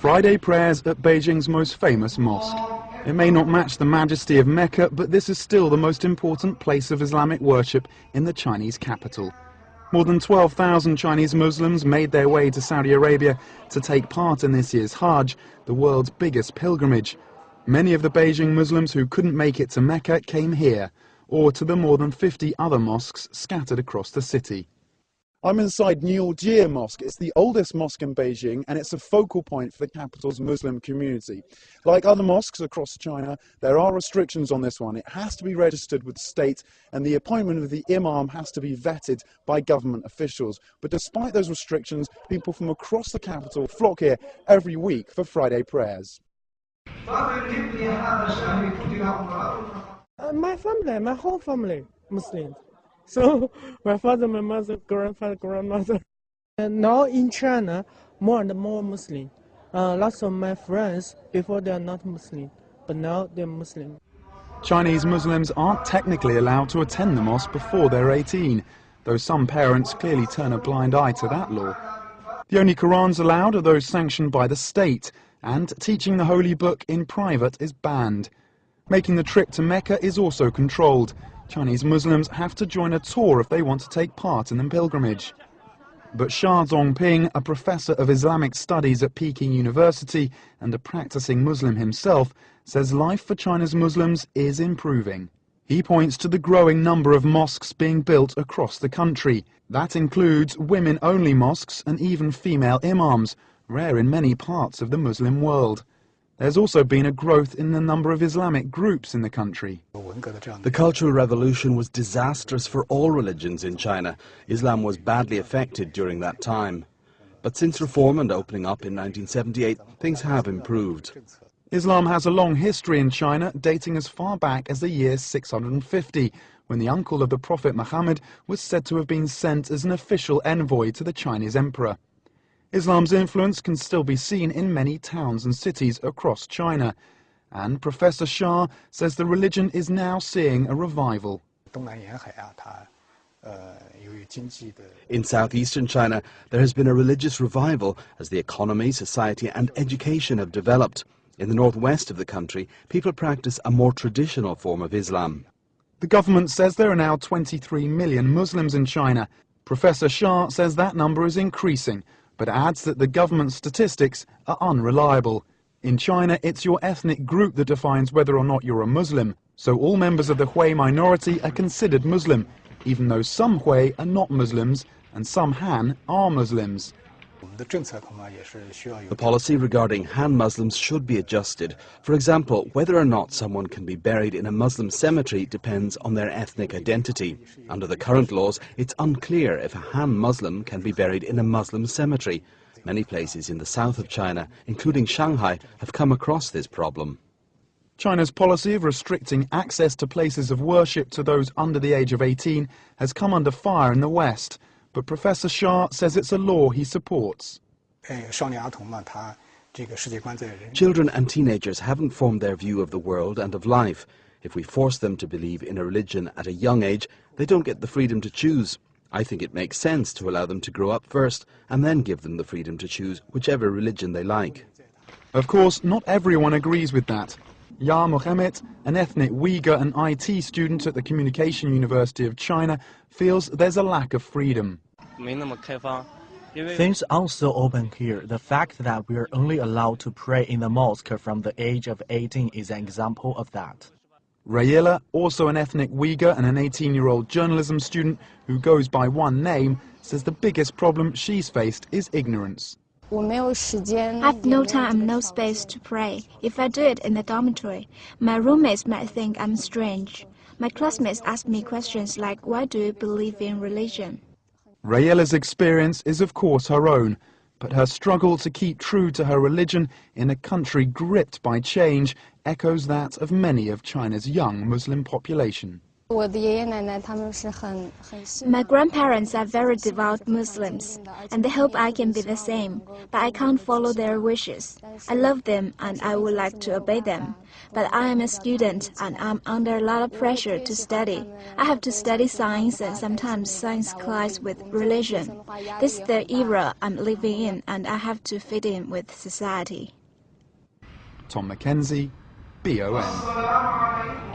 Friday prayers at Beijing's most famous mosque. It may not match the majesty of Mecca, but this is still the most important place of Islamic worship in the Chinese capital. More than 12,000 Chinese Muslims made their way to Saudi Arabia to take part in this year's Hajj, the world's biggest pilgrimage. Many of the Beijing Muslims who couldn't make it to Mecca came here, or to the more than 50 other mosques scattered across the city. I'm inside Niujie Mosque. It's the oldest mosque in Beijing, and it's a focal point for the capital's Muslim community. Like other mosques across China, there are restrictions on this one. It has to be registered with the state, and the appointment of the imam has to be vetted by government officials. But despite those restrictions, people from across the capital flock here every week for Friday prayers. My family, my whole family, Muslim. So my father, my mother, grandfather, grandmother. And now in China, more and more Muslim. Lots of my friends, before they are not Muslim, but now they're Muslim. Chinese Muslims aren't technically allowed to attend the mosque before they're 18, though some parents clearly turn a blind eye to that law. The only Qurans allowed are those sanctioned by the state, and teaching the holy book in private is banned. Making the trip to Mecca is also controlled. Chinese Muslims have to join a tour if they want to take part in the pilgrimage. But Xia Zongping, a professor of Islamic studies at Peking University and a practicing Muslim himself, says life for China's Muslims is improving. He points to the growing number of mosques being built across the country. That includes women-only mosques and even female imams, rare in many parts of the Muslim world. There's also been a growth in the number of Islamic groups in the country. The Cultural Revolution was disastrous for all religions in China. Islam was badly affected during that time. But since reform and opening up in 1978, things have improved. Islam has a long history in China, dating as far back as the year 650, when the uncle of the Prophet Muhammad was said to have been sent as an official envoy to the Chinese emperor. Islam's influence can still be seen in many towns and cities across China, and Professor Xia says the religion is now seeing a revival. In southeastern China, there has been a religious revival as the economy, society and education have developed. In the northwest of the country, people practice a more traditional form of Islam. The government says there are now 23 million Muslims in China. Professor Xia says that number is increasing, but adds that the government statistics are unreliable. In China, it's your ethnic group that defines whether or not you're a Muslim, so all members of the Hui minority are considered Muslim, even though some Hui are not Muslims and some Han are Muslims. The policy regarding Han Muslims should be adjusted. For example, whether or not someone can be buried in a Muslim cemetery depends on their ethnic identity. Under the current laws, it's unclear if a Han Muslim can be buried in a Muslim cemetery. Many places in the south of China, including Shanghai, have come across this problem. China's policy of restricting access to places of worship to those under the age of 18 has come under fire in the West. But Professor Xia says it's a law he supports. Children and teenagers haven't formed their view of the world and of life. If we force them to believe in a religion at a young age, they don't get the freedom to choose. I think it makes sense to allow them to grow up first and then give them the freedom to choose whichever religion they like. Of course, not everyone agrees with that. Ya Mohammed, an ethnic Uyghur and IT student at the Communication University of China, feels there's a lack of freedom. Things aren't so open here. The fact that we're only allowed to pray in the mosque from the age of 18 is an example of that. Rayela, also an ethnic Uyghur and an 18-year-old journalism student who goes by one name, says the biggest problem she's faced is ignorance. I've no time, no space to pray. If I do it in the dormitory, my roommates might think I'm strange. My classmates ask me questions like, why do you believe in religion? Rayela's experience is of course her own, but her struggle to keep true to her religion in a country gripped by change echoes that of many of China's young Muslim population. My grandparents are very devout Muslims, and they hope I can be the same, but I can't follow their wishes. I love them and I would like to obey them, but I am a student and I'm under a lot of pressure to study. I have to study science and sometimes science collides with religion. This is the era I'm living in and I have to fit in with society. Tom Mackenzie, BON.